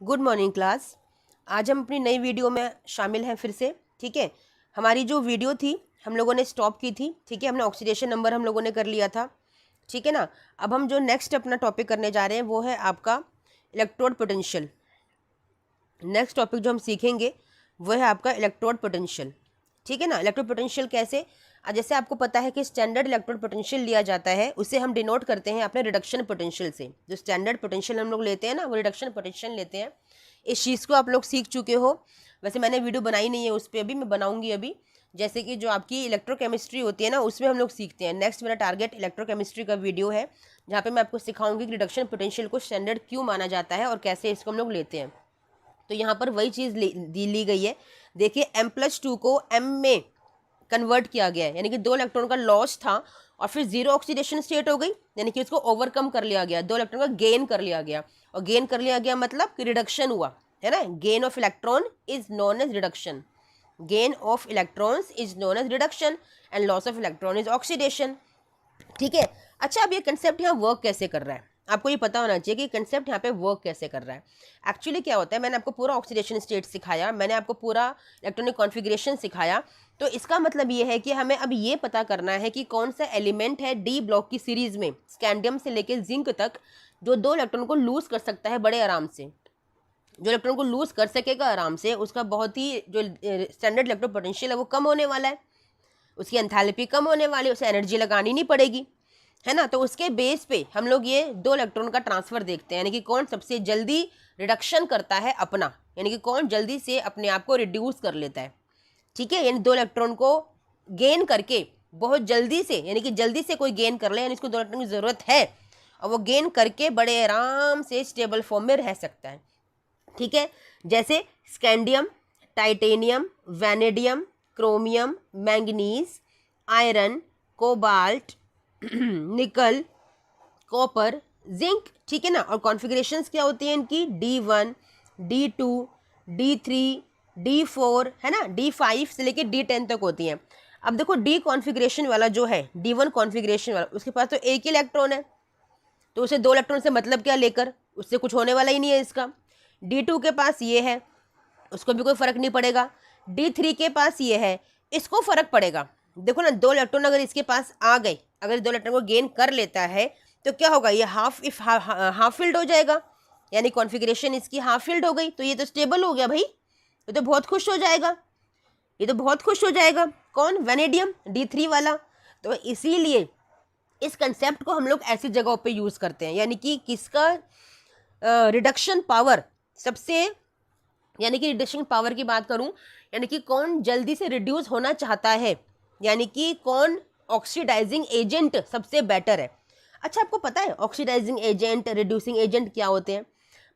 Good morning class. आज हम अपनी नई वीडियो में शामिल हैं फिर से। ठीक है, हमारी जो वीडियो थी हम लोगों ने स्टॉप की थी। ठीक है, हमने ऑक्सीडेशन नंबर हम लोगों ने कर लिया था। ठीक है ना। अब हम जो नेक्स्ट अपना टॉपिक करने जा रहे हैं वो है आपका इलेक्ट्रोड पोटेंशियल। नेक्स्ट टॉपिक जो हम सीखेंगे वो है आपका इलेक्ट्रोड पोटेंशियल। ठीक है ना। इलेक्ट्रोड पोटेंशियल कैसे, जैसे आपको पता है कि स्टैंडर्ड इलेक्ट्रोड पोटेंशियल लिया जाता है, उसे हम डिनोट करते हैं अपने रिडक्शन पोटेंशियल से। जो स्टैंडर्ड पोटेंशियल हम लोग लेते हैं ना, वो रिडक्शन पोटेंशियल लेते हैं। इस चीज़ को आप लोग सीख चुके हो। वैसे मैंने वीडियो बनाई नहीं है उस पर, अभी मैं बनाऊंगी अभी। जैसे कि जो आपकी इलेक्ट्रोकेमिस्ट्री होती है ना, उसमें हम लोग सीखते हैं। नेक्स्ट मेरा टारगेट इलेक्ट्रोकेमिस्ट्री का वीडियो है, जहाँ पे मैं आपको सिखाऊंगी कि रिडक्शन पोटेंशियल को स्टैंडर्ड क्यों माना जाता है और कैसे इसको हम लोग लेते हैं। तो यहाँ पर वही चीज़ ली गई है। देखिए M+2 को M में कन्वर्ट किया गया है, यानी कि 2 इलेक्ट्रॉन का लॉस था और फिर जीरो ऑक्सीडेशन स्टेट हो गई, यानी कि उसको ओवरकम कर लिया गया, 2 इलेक्ट्रॉन का गेन कर लिया गया। और गेन कर लिया गया मतलब कि रिडक्शन हुआ, है ना। Gain of electron is known as reduction. Gain of electrons is known as reduction and loss of electron is oxidation. ठीक है। अच्छा, अब ये कंसेप्ट यहाँ वर्क कैसे कर रहा है, आपको ये पता होना चाहिए कि कंसेप्ट यहाँ पे वर्क कैसे कर रहा है। एक्चुअली क्या होता है, मैंने आपको पूरा ऑक्सीडेशन स्टेट सिखाया, मैंने आपको पूरा इलेक्ट्रॉनिक कॉन्फ़िगरेशन सिखाया। तो इसका मतलब ये है कि हमें अब ये पता करना है कि कौन सा एलिमेंट है डी ब्लॉक की सीरीज में स्कैंडियम से लेकर जिंक तक जो 2 इलेक्ट्रॉन को लूज कर सकता है बड़े आराम से। जो इलेक्ट्रॉन को लूज कर सकेगा आराम से, उसका बहुत ही जो स्टैंडर्ड इलेक्ट्रो पोटेंशियल है वो कम होने वाला है, उसकी एंथैल्पी कम होने वाली है, उसे एनर्जी लगानी नहीं पड़ेगी, है ना। तो उसके बेस पे हम लोग ये 2 इलेक्ट्रॉन का ट्रांसफर देखते हैं, यानी कि कौन सबसे जल्दी रिडक्शन करता है अपना, यानी कि कौन जल्दी से अपने आप को रिड्यूस कर लेता है। ठीक है, यानी 2 इलेक्ट्रॉन को गेन करके बहुत जल्दी से, यानी कि जल्दी से कोई गेन कर ले, यानी इसको 2 इलेक्ट्रॉन की ज़रूरत है और वो गेन करके बड़े आराम से स्टेबल फॉर्म में रह सकता है। ठीक है, जैसे scandium, titanium, vanadium, chromium, manganese, iron, cobalt, निकल, कॉपर, जिंक। ठीक है ना। और कॉन्फ़िगरेशंस क्या होती हैं इनकी, D1, D2, D3, D4, है ना, D5 से लेके D10 तक होती हैं। अब देखो D कॉन्फ़िगरेशन वाला जो है, D1 कॉन्फ़िगरेशन वाला, उसके पास तो एक ही इलेक्ट्रॉन है, तो उसे 2 इलेक्ट्रॉन से मतलब क्या लेकर, उससे कुछ होने वाला ही नहीं है इसका। D2 के पास ये है, उसको भी कोई फ़र्क नहीं पड़ेगा। D3 के पास ये है, इसको फ़र्क पड़ेगा। देखो ना, 2 इलेक्ट्रॉन अगर इसके पास आ गए, अगर 2 इलेक्ट्रॉन को गेन कर लेता है तो क्या होगा, ये हाफ फिल्ड हो जाएगा, यानी कॉन्फ़िगरेशन इसकी हाफ फिल्ड हो गई, तो ये तो स्टेबल हो गया भाई, ये तो बहुत खुश हो जाएगा, ये तो बहुत खुश हो जाएगा। कौन, वैनेडियम, D3 वाला। तो इसीलिए इस कंसेप्ट को हम लोग ऐसी जगहों पे यूज़ करते हैं, यानी कि किसका रिडक्शन पावर सबसे, यानी कि रिडक्शन पावर की बात करूं, यानी कि कौन जल्दी से रिड्यूस होना चाहता है, यानी कि कौन ऑक्सीडाइजिंग एजेंट सबसे बेटर है। अच्छा, आपको पता है ऑक्सीडाइजिंग एजेंट, रिड्यूसिंग एजेंट क्या होते हैं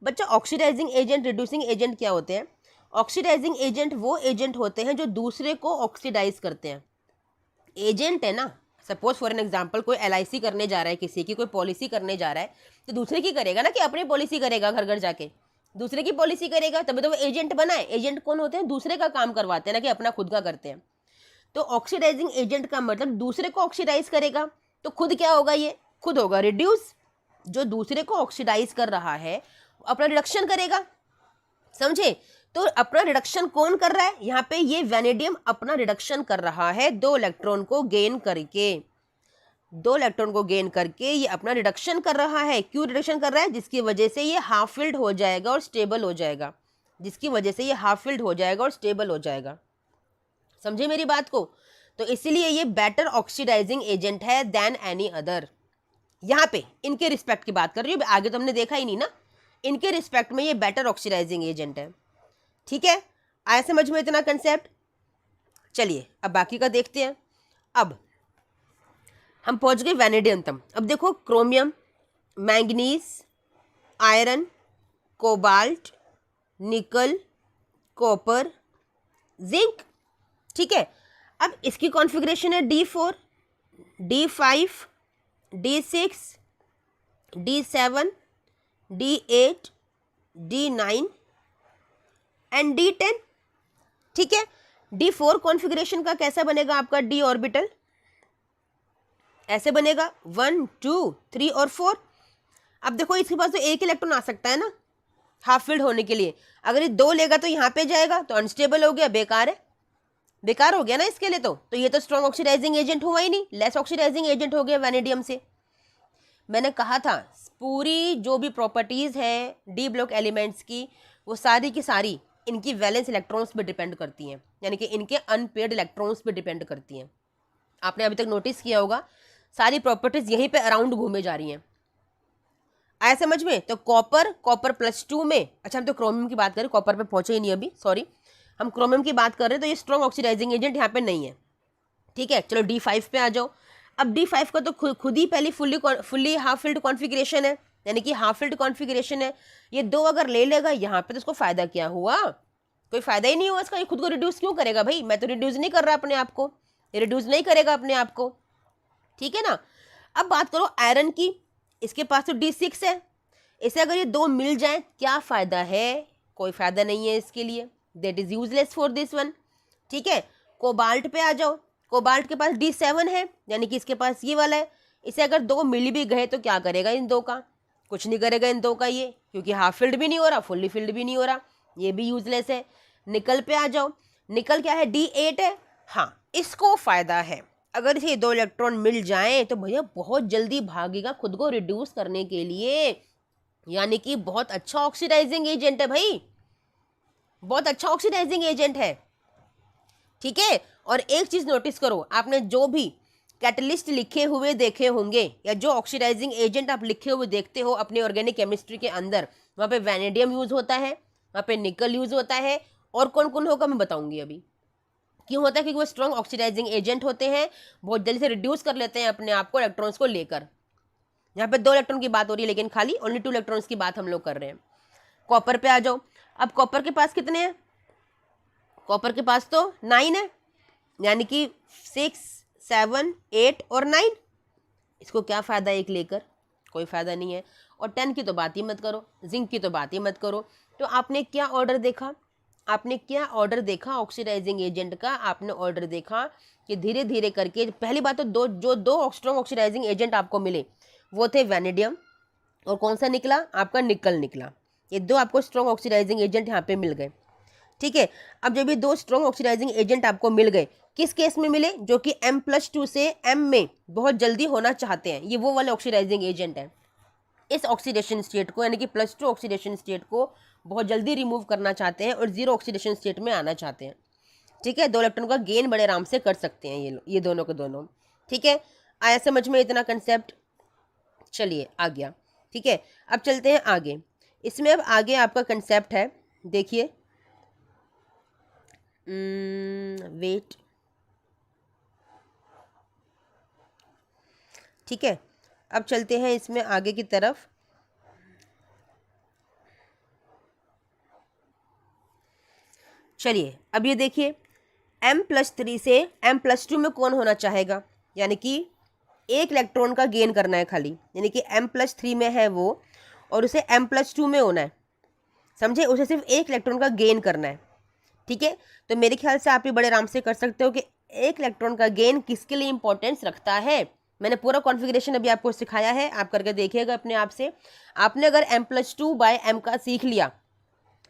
बच्चा? ऑक्सीडाइजिंग एजेंट, रिड्यूसिंग एजेंट क्या होते हैं? ऑक्सीडाइजिंग एजेंट वो एजेंट होते हैं जो दूसरे को ऑक्सीडाइज करते हैं। एजेंट है ना, सपोज फॉर एन एग्जाम्पल कोई LIC करने जा रहा है, किसी की कोई पॉलिसी करने जा रहा है, तो दूसरे की करेगा ना, कि अपनी पॉलिसी करेगा, घर घर जाके दूसरे की पॉलिसी करेगा, तभी तो वो एजेंट बना है। एजेंट कौन होते हैं, दूसरे का काम करवाते हैं ना, कि अपना खुद का करते हैं। तो ऑक्सीडाइजिंग एजेंट का मतलब दूसरे को ऑक्सीडाइज करेगा, तो खुद क्या होगा, ये खुद होगा रिड्यूस। जो दूसरे को ऑक्सीडाइज कर रहा है अपना रिडक्शन करेगा, समझे। तो अपना रिडक्शन कौन कर रहा है यहाँ पे, ये वैनेडियम अपना रिडक्शन कर रहा है 2 इलेक्ट्रॉन को गेन करके। 2 इलेक्ट्रॉन को गेन करके ये अपना रिडक्शन कर रहा है। क्यों रिडक्शन कर रहा है? जिसकी वजह से ये हाफ फिल्ड हो जाएगा और स्टेबल हो जाएगा, जिसकी वजह से ये हाफ फिल्ड हो जाएगा और स्टेबल हो जाएगा। समझे मेरी बात को? तो इसीलिए ये बेटर ऑक्सीडाइजिंग एजेंट है देन एनी अदर। यहाँ पे इनके रिस्पेक्ट की बात कर रही हूँ, आगे तो हमने देखा ही नहीं ना। इनके रिस्पेक्ट में ये बेटर ऑक्सीडाइजिंग एजेंट है। ठीक है, आया समझ में इतना कंसेप्ट? चलिए अब बाकी का देखते हैं। अब हम पहुंच गए वैनेडियम तक। अब देखो, क्रोमियम, मैंगनीज, आयरन, कोबाल्ट, निकल, कॉपर, जिंक। ठीक है, अब इसकी कॉन्फ़िगरेशन है D4, D5, D6, D7, D8, D9 and D10। ठीक है, D4 कॉन्फ़िगरेशन का कैसा बनेगा आपका D ऑर्बिटल? ऐसे बनेगा 1 2 3 और 4। अब देखो, इसके पास तो एक इलेक्ट्रॉन आ सकता है ना, हाफ फिल्ड होने के लिए। अगर ये 2 लेगा तो यहाँ पे जाएगा, तो अनस्टेबल हो गया, बेकार है, बेकार हो गया ना इसके लिए। तो ये तो स्ट्रॉन्ग ऑक्सीडाइजिंग एजेंट हुआ ही नहीं, लेस ऑक्सीडाइजिंग एजेंट हो गया वैनेडियम से। मैंने कहा था पूरी जो भी प्रॉपर्टीज़ है डी ब्लॉक एलिमेंट्स की, वो सारी की सारी इनकी वैलेंस इलेक्ट्रॉन्स पे डिपेंड करती हैं, यानी कि इनके अनपेयर्ड इलेक्ट्रॉन्स पे डिपेंड करती हैं। आपने अभी तक नोटिस किया होगा सारी प्रॉपर्टीज़ यहीं पे अराउंड घूमे जा रही हैं। आया समझ में? तो कॉपर +2 में, अच्छा हम तो क्रोमियम की बात करें, कॉपर पे पहुंचे ही नहीं अभी, सॉरी, हम क्रोमियम की बात कर रहे हैं। तो ये स्ट्रॉन्ग ऑक्सीडाइजिंग एजेंट यहाँ पे नहीं है, ठीक है। चलो D5 पे आ जाओ। अब D5 का तो खुद ही पहली फुल्ली हाफ फिल्ड कॉन्फिगरेशन है, यानी कि हाफ फिल्ड कॉन्फिगरेशन है। ये 2 अगर ले लेगा यहाँ पे तो उसको फायदा क्या हुआ? कोई फायदा ही नहीं हुआ इसका। ये खुद को रिड्यूस क्यों करेगा भाई? मैं तो रिड्यूस नहीं कर रहा अपने आप को, ये रिड्यूस नहीं करेगा अपने आप को, ठीक है ना। अब बात करो आयरन की, इसके पास तो D6 है, इसे अगर ये 2 मिल जाए क्या फ़ायदा है? कोई फ़ायदा नहीं है इसके लिए, that is useless for this one, ठीक है। कोबाल्ट पे आ जाओ, कोबाल्ट के पास D7 है, यानी कि इसके पास ये वाला है। इसे अगर 2 मिल भी गए तो क्या करेगा इन 2 का? कुछ नहीं करेगा इन 2 का ये, क्योंकि हाफ फिल्ड भी नहीं हो रहा, फुल्ली फिल्ड भी नहीं हो रहा, ये भी यूजलेस है। निकल पे आ जाओ, निकल क्या है? D8 है, हाँ इसको फ़ायदा है। अगर इसे 2 इलेक्ट्रॉन मिल जाएं तो भैया बहुत जल्दी भागेगा खुद को रिड्यूस करने के लिए, यानी कि बहुत अच्छा ऑक्सीडाइजिंग एजेंट है भाई, बहुत अच्छा ऑक्सीडाइजिंग एजेंट है, ठीक है। और एक चीज़ नोटिस करो, आपने जो भी कैटलिस्ट लिखे हुए देखे होंगे या जो ऑक्सीडाइजिंग एजेंट आप लिखे हुए देखते हो अपने ऑर्गेनिक केमिस्ट्री के अंदर, वहाँ पे वैनेडियम यूज़ होता है, वहाँ पे निकल यूज़ होता है, और कौन कौन होगा मैं बताऊंगी अभी। क्यों होता है? क्योंकि वो स्ट्रॉन्ग ऑक्सीडाइजिंग एजेंट होते हैं, बहुत जल्दी से रिड्यूस कर लेते हैं अपने आप को इलेक्ट्रॉन्स को लेकर। यहाँ पे 2 इलेक्ट्रॉन की बात हो रही है, लेकिन खाली ओनली 2 इलेक्ट्रॉन्स की बात हम लोग कर रहे हैं। कॉपर पे आ जाओ। अब कॉपर के पास कितने हैं? कॉपर के पास तो 9 है, यानी कि 6, 7, 8 और 9। इसको क्या फ़ायदा एक लेकर? कोई फ़ायदा नहीं है। और 10 की तो बात ही मत करो, जिंक की तो बात ही मत करो। तो आपने क्या ऑर्डर देखा? आपने क्या ऑर्डर देखा ऑक्सीडाइजिंग एजेंट का? आपने ऑर्डर देखा कि धीरे धीरे करके, पहली बात तो जो दो स्ट्रॉन्ग ऑक्सीडाइजिंग एजेंट आपको मिले वो थे वैनेडियम, और कौन सा निकला? आपका निकल निकला। ये 2 आपको स्ट्रॉन्ग ऑक्सीडाइजिंग एजेंट यहाँ पे मिल गए, ठीक है। अब जब ये 2 स्ट्रॉन्ग ऑक्सीडाइजिंग एजेंट आपको मिल गए, किस केस में मिले? जो कि M+2 से M में बहुत जल्दी होना चाहते हैं, ये वो वाले ऑक्सीडाइजिंग एजेंट हैं। इस ऑक्सीडेशन स्टेट को, यानी कि +2 ऑक्सीडेशन स्टेट को बहुत जल्दी रिमूव करना चाहते हैं और 0 ऑक्सीडेशन स्टेट में आना चाहते हैं, ठीक है। 2 इलेक्ट्रॉन का गेन बड़े आराम से कर सकते हैं ये दोनों के दोनों, ठीक है। आया समझ में इतना कंसेप्ट? चलिए आ गया, ठीक है। अब चलते हैं आगे। इसमें अब आगे आपका कंसेप्ट है, देखिए, वेट, ठीक है। अब चलते हैं इसमें आगे की तरफ। चलिए अब ये देखिए, M+3 से M+2 में कौन होना चाहेगा? यानी कि 1 इलेक्ट्रॉन का गेन करना है खाली, यानी कि M+3 में है वो और उसे M+2 में होना है, समझे? उसे सिर्फ 1 इलेक्ट्रॉन का गेन करना है, ठीक है। तो मेरे ख्याल से आप ये बड़े आराम से कर सकते हो कि 1 इलेक्ट्रॉन का गेन किसके लिए इंपॉर्टेंस रखता है। मैंने पूरा कॉन्फ़िगरेशन अभी आपको सिखाया है, आप करके देखिएगा अपने आप से। आपने अगर M+2/M का सीख लिया,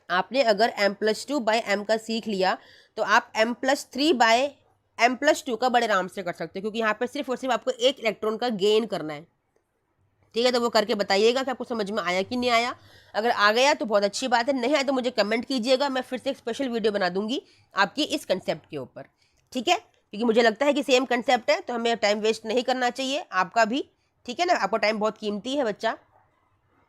आपने अगर M+2/M का सीख लिया तो आप M+3/M+2 का बड़े आराम से कर सकते हो, क्योंकि यहाँ पे सिर्फ और सिर्फ आपको 1 इलेक्ट्रॉन का गेन करना है, ठीक है। तो वो करके बताइएगा कि आपको समझ में आया कि नहीं आया। अगर आ गया तो बहुत अच्छी बात है, नहीं आया तो मुझे कमेंट कीजिएगा, मैं फिर से एक स्पेशल वीडियो बना दूंगी आपकी इस कंसेप्ट के ऊपर, ठीक है। क्योंकि मुझे लगता है कि सेम कंसेप्ट है तो हमें टाइम वेस्ट नहीं करना चाहिए, आपका भी, ठीक है ना। आपका टाइम बहुत कीमती है बच्चा,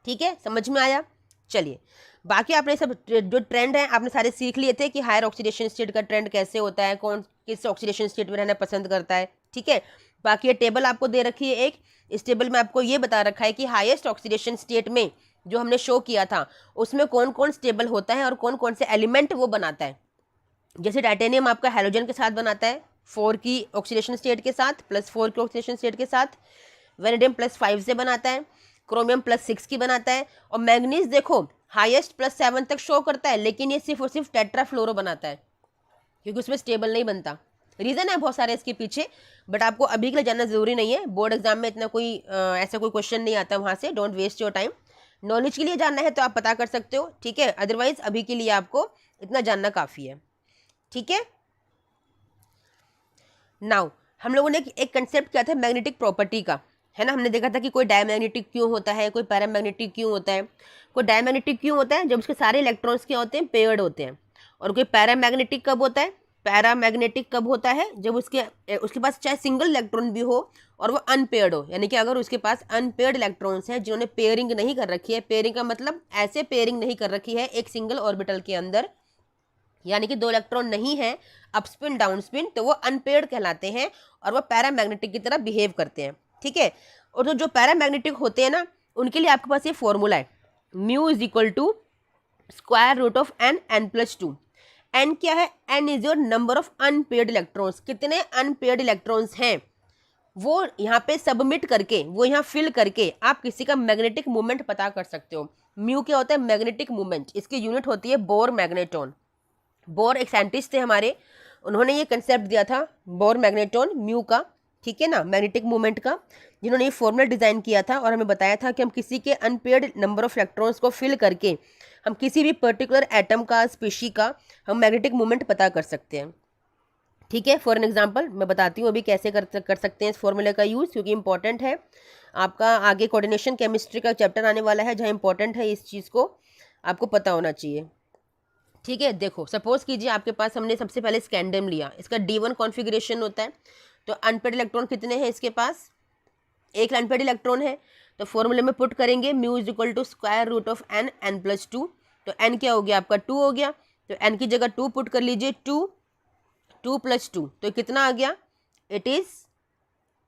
ठीक है। समझ में आया? चलिए बाकी आपने सब जो ट्रेंड है आपने सारे सीख लिए थे कि हायर ऑक्सीडेशन स्टेट का ट्रेंड कैसे होता है, कौन किस ऑक्सीडेशन स्टेट में रहना पसंद करता है, ठीक है। बाकी ये टेबल आपको दे रखी है एक, इस टेबल में आपको ये बता रखा है कि हाईएस्ट ऑक्सीडेशन स्टेट में जो हमने शो किया था उसमें कौन कौन स्टेबल होता है और कौन कौन से एलिमेंट वो बनाता है। जैसे टाइटेनियम आपका हैलोजन के साथ बनाता है 4 की ऑक्सीडेशन स्टेट के साथ, +4 की ऑक्सीडेशन स्टेट के साथ। वेनेडियम +5 से बनाता है, क्रोमियम +6 की बनाता है, और मैग्नीज देखो हाईएस्ट +7 तक शो करता है, लेकिन ये सिर्फ और सिर्फ टेट्राफ्लोरो बनाता है क्योंकि उसमें स्टेबल नहीं बनता। रीज़न है बहुत सारे इसके पीछे, बट आपको अभी के लिए जानना ज़रूरी नहीं है, बोर्ड एग्जाम में इतना कोई ऐसा कोई क्वेश्चन नहीं आता वहाँ से, don't waste your time. Knowledge के लिए जानना है तो आप पता कर सकते हो, ठीक है, अदरवाइज अभी के लिए आपको इतना जानना काफ़ी है, ठीक है। नाउ हम लोगों ने एक कंसेप्ट किया था मैग्नेटिक प्रॉपर्टी का, है ना। हमने देखा था कि कोई डायमैग्नेटिक क्यों होता है, कोई पैरामैग्नेटिक क्यों होता है। कोई डायमैग्नेटिक क्यों होता है, जब उसके सारे इलेक्ट्रॉन्स क्या होते हैं, पेयर्ड होते हैं। और कोई पैरामैग्नेटिक कब होता है, पैरामैग्नेटिक कब होता है, जब उसके पास चाहे सिंगल इलेक्ट्रॉन भी हो और वो अनपेयर्ड हो, यानी कि अगर उसके पास अनपेयर्ड इलेक्ट्रॉन्स हैं जिन्होंने पेयरिंग नहीं कर रखी है। पेयरिंग का मतलब ऐसे पेयरिंग नहीं कर रखी है एक सिंगल ऑर्बिटल के अंदर, यानी कि 2 इलेक्ट्रॉन नहीं है अप स्पिन डाउन स्पिन, तो वो अनपेयर्ड कहलाते हैं और वो पैरामैग्नेटिक की तरह बिहेव करते हैं, ठीक है। और जो पैरामैग्नेटिक होते हैं ना, उनके लिए आपके पास ये फॉर्मूला है, mu is equal to square root of n+2। n क्या है, n is your number of unpaired electrons. कितने अनपेयर्ड इलेक्ट्रॉन्स हैं वो यहाँ पे सबमिट करके, वो यहाँ फिल करके आप किसी का मैग्नेटिक मूवमेंट पता कर सकते हो। म्यू क्या होता है, मैग्नेटिक मूवमेंट, इसकी यूनिट होती है बोर मैग्नेटॉन। बोर एक साइंटिस्ट थे हमारे, उन्होंने ये कंसेप्ट दिया था बोर मैग्नेटॉन म्यू का, ठीक है ना, मैग्नेटिक मूवमेंट का, जिन्होंने ये फॉर्मूला डिज़ाइन किया था और हमें बताया था कि हम किसी के अनपेयर्ड नंबर ऑफ इलेक्ट्रॉन्स को फिल करके हम किसी भी पर्टिकुलर एटम का, स्पीशी का हम मैग्नेटिक मूवमेंट पता कर सकते हैं, ठीक है। फॉर एन एग्जाम्पल मैं बताती हूँ अभी कैसे कर सकते हैं इस फॉर्मूले का यूज़, क्योंकि इंपॉर्टेंट है। आपका आगे कोऑर्डिनेशन केमिस्ट्री का चैप्टर आने वाला है जहाँ इंपॉर्टेंट है, इस चीज़ को आपको पता होना चाहिए, ठीक है। देखो सपोज कीजिए आपके पास, हमने सबसे पहले स्कैंडियम लिया, इसका D1 कॉन्फ़िगरेशन होता है, तो अनपेयर्ड इलेक्ट्रॉन कितने हैं इसके पास, एक अनपेयर्ड इलेक्ट्रॉन है। तो फॉर्मूले में पुट करेंगे mu is equal to square root of n+2, तो n क्या हो गया आपका 2 हो गया, तो n की जगह 2 पुट कर लीजिए, 2 + 2 तो कितना आ गया, इट इज़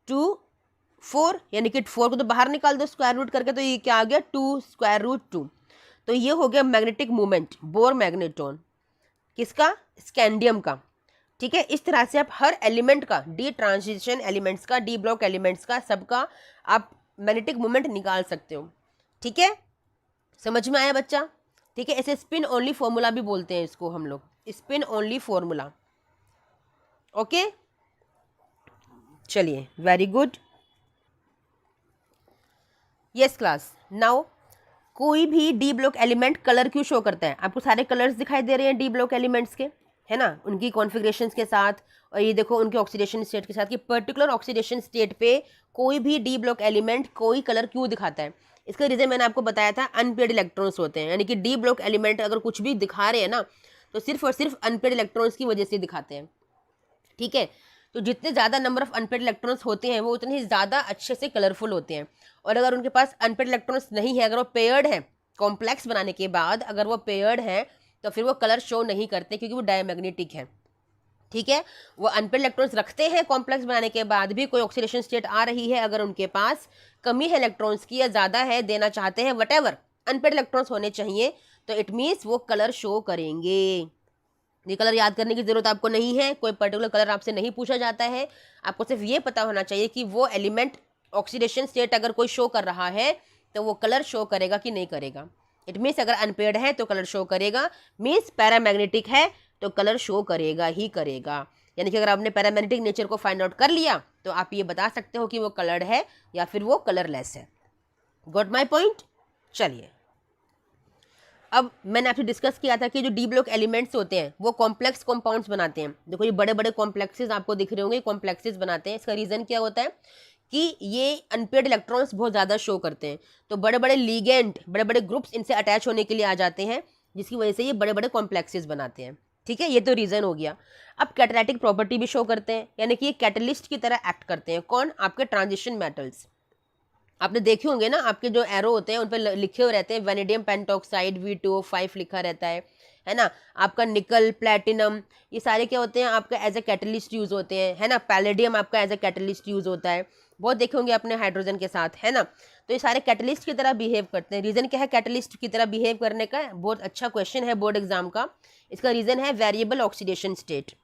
2 4, यानी कि 4 को तो बाहर निकाल दो स्क्वायर रूट करके, तो ये क्या आ गया 2√2। तो ये हो गया मैग्नेटिक मूवमेंट बोर मैग्नेटॉन, किसका, स्कैंडियम का, ठीक है। इस तरह से आप हर एलिमेंट का, डी ट्रांजिशन एलिमेंट्स का, डी ब्लॉक एलिमेंट्स का, सबका आप मैग्नेटिक मूवमेंट निकाल सकते हो, ठीक है। समझ में आया बच्चा, ठीक है। ऐसे स्पिन ओनली फॉर्मूला भी बोलते हैं इसको हम लोग, स्पिन ओनली फॉर्मूला, ओके। चलिए very good, yes class. Now कोई भी डी ब्लॉक एलिमेंट कलर क्यों शो करता है, आपको सारे कलर्स दिखाई दे रहे हैं डी ब्लॉक एलिमेंट्स के, है ना, उनकी कॉन्फ़िगरेशंस के साथ, और ये देखो उनके ऑक्सीडेशन स्टेट के साथ कि पर्टिकुलर ऑक्सीडेशन स्टेट पे कोई भी डी ब्लॉक एलिमेंट कोई कलर क्यों दिखाता है। इसका रीज़न मैंने आपको बताया था, अनपेयर्ड इलेक्ट्रॉन्स होते हैं, यानी कि डी ब्लॉक एलिमेंट अगर कुछ भी दिखा रहे हैं ना, तो सिर्फ और सिर्फ अनपेयर्ड इलेक्ट्रॉन्स की वजह से दिखाते हैं, ठीक है। तो जितने ज़्यादा नंबर ऑफ अनपेयर्ड इलेक्ट्रॉन्स होते हैं वो उतने ही ज़्यादा अच्छे से कलरफुल होते हैं। और अगर उनके पास अनपेयर्ड इलेक्ट्रॉन्स नहीं है, अगर वो पेयर्ड है, कॉम्प्लेक्स बनाने के बाद अगर वो पेयर्ड है, तो फिर वो कलर शो नहीं करते क्योंकि वो डायमैग्नेटिक है, ठीक है। वो अनपेयर्ड इलेक्ट्रॉन्स रखते हैं कॉम्प्लेक्स बनाने के बाद भी, कोई ऑक्सीडेशन स्टेट आ रही है, अगर उनके पास कमी है इलेक्ट्रॉन्स की या ज़्यादा है, देना चाहते हैं, वटेवर अनपेयर्ड इलेक्ट्रॉन्स होने चाहिए, तो इट मीन्स वो कलर शो करेंगे। ये कलर याद करने की ज़रूरत आपको नहीं है, कोई पर्टिकुलर कलर आपसे नहीं पूछा जाता है, आपको सिर्फ ये पता होना चाहिए कि वो एलिमेंट ऑक्सीडेशन स्टेट अगर कोई शो कर रहा है तो वो कलर शो करेगा कि नहीं करेगा। इट मीन्स अगर अनपेयर्ड है तो कलर शो करेगा, मीन्स पैरामैग्नेटिक है तो कलर शो करेगा ही करेगा। यानी कि अगर आपने पैरामैग्नेटिक नेचर को फाइंड आउट कर लिया तो आप ये बता सकते हो कि वो कलर्ड है या फिर वो कलरलेस है। Got my point. चलिए अब मैंने आपसे डिस्कस किया था कि जो डी ब्लॉक एलिमेंट्स होते हैं वो कॉम्प्लेक्स कंपाउंड्स बनाते हैं। देखो ये बड़े बड़े कॉम्प्लेक्सेस आपको दिख रहे होंगे, कॉम्प्लेक्सेस बनाते हैं। इसका रीज़न क्या होता है कि ये अनपेयर्ड इलेक्ट्रॉन्स बहुत ज़्यादा शो करते हैं, तो बड़े बड़े लीगेंड, बड़े बड़े ग्रुप्स इनसे अटैच होने के लिए आ जाते हैं, जिसकी वजह से ये बड़े बड़े कॉम्प्लेक्सेस बनाते हैं, ठीक है। ये तो रीज़न हो गया। अब कैटालिटिक प्रॉपर्टी भी शो करते हैं, यानी कि ये कैटलिस्ट की तरह एक्ट करते हैं। कौन, आपके ट्रांजिशन मेटल्स। आपने देखे होंगे ना, आपके जो एरो होते हैं उन पर लिखे हुए रहते हैं वेनेडियम पेंटॉक्साइड V2O5 लिखा रहता है ना। आपका निकल, प्लेटिनम, ये सारे क्या होते हैं आपका एज ए कैटलिस्ट यूज़ होते हैं, है ना। पैलेडियम आपका एज ए कैटलिस्ट यूज़ होता है, बहुत देखे होंगे अपने हाइड्रोजन के साथ, है ना। तो ये सारे कैटलिस्ट की तरह बिहेव करते हैं। रीज़न क्या है कैटलिस्ट की तरह बिहेव करने का, बहुत अच्छा क्वेश्चन है बोर्ड एग्जाम का। इसका रीज़न है वेरिएबल ऑक्सीडेशन स्टेट,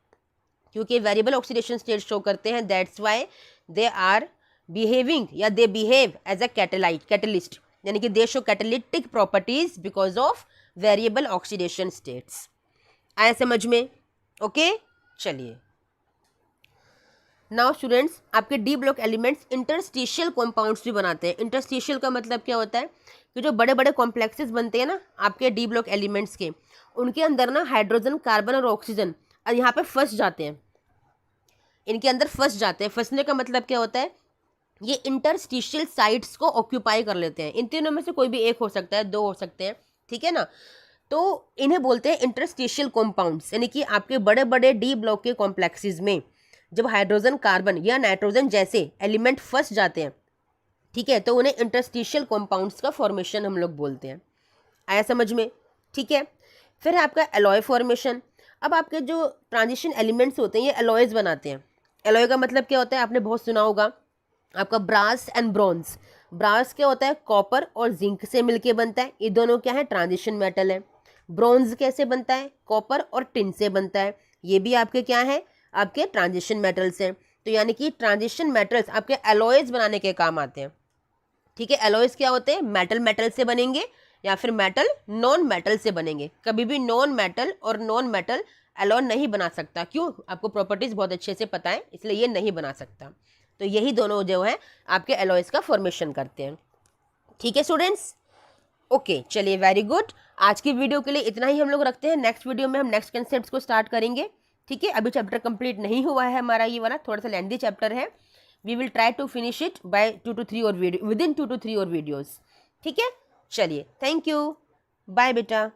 क्योंकि वेरिएबल ऑक्सीडेशन स्टेट शो करते हैं, that's why they are behaving या they behave as a catalyst, यानी कि they show catalytic properties because of variable oxidation states. आया समझ में, ओके। चलिए नाउ स्टूडेंट्स, आपके D block elements interstitial compounds भी बनाते हैं। इंटरस्टिशियल का मतलब क्या होता है कि जो बड़े बड़े कॉम्प्लेक्सेस बनते हैं ना आपके डी ब्लॉक एलिमेंट्स के, उनके अंदर ना हाइड्रोजन, कार्बन और ऑक्सीजन यहाँ पे फंस जाते हैं, इनके अंदर फंस जाते हैं। फंसने का मतलब क्या होता है, ये इंटरस्टिशियल साइट्स को ऑक्यूपाई कर लेते हैं। इन तीनों में से कोई भी एक हो सकता है, दो हो सकते हैं, ठीक है ना। तो इन्हें बोलते हैं इंटरस्टिशियल कॉम्पाउंड्स, यानी कि आपके बड़े बड़े डी ब्लॉक के कॉम्प्लेक्सेस में जब हाइड्रोजन, कार्बन या नाइट्रोजन जैसे एलिमेंट फंस जाते हैं, ठीक है, तो उन्हें इंटरस्टिशियल कॉम्पाउंड्स का फॉर्मेशन हम लोग बोलते हैं। आया समझ में, ठीक है। फिर है आपका एलॉय फॉर्मेशन। अब आपके जो ट्रांजिशन एलिमेंट्स होते हैं ये एलॉयज बनाते हैं। एलॉय का मतलब क्या होता है, आपने बहुत सुना होगा, आपका ब्रास एंड ब्रॉन्ज। ब्रास क्या होता है, कॉपर और जिंक से मिलके बनता है, ये दोनों क्या है, ट्रांजिशन मेटल है। ब्रॉन्ज कैसे बनता है, कॉपर और टिन से बनता है, ये भी आपके क्या है, आपके ट्रांजिशन मेटल्स हैं। तो यानी कि ट्रांजिशन मेटल्स आपके एलॉयज बनाने के काम आते हैं, ठीक है। एलॉयज क्या होते हैं, मेटल मेटल से बनेंगे या फिर मेटल नॉन मेटल से बनेंगे। कभी भी नॉन मेटल और नॉन मेटल एलॉय नहीं बना सकता, क्यों, आपको प्रॉपर्टीज बहुत अच्छे से पता है, इसलिए ये नहीं बना सकता। तो यही दोनों जो है आपके एलॉयज का फॉर्मेशन करते हैं, ठीक है स्टूडेंट्स। ओके चलिए, वेरी गुड। आज की वीडियो के लिए इतना ही हम लोग रखते हैं। नेक्स्ट वीडियो में हम नेक्स्ट कंसेप्ट को स्टार्ट करेंगे, ठीक है। अभी चैप्टर कंप्लीट नहीं हुआ है हमारा, ये वाला थोड़ा सा लेंथी चैप्टर है। We will try to finish it by 2 to 3 और वीडियो, विद इन 2 to 3 और वीडियोज़, ठीक है। चलिए, थैंक यू, बाय बेटा।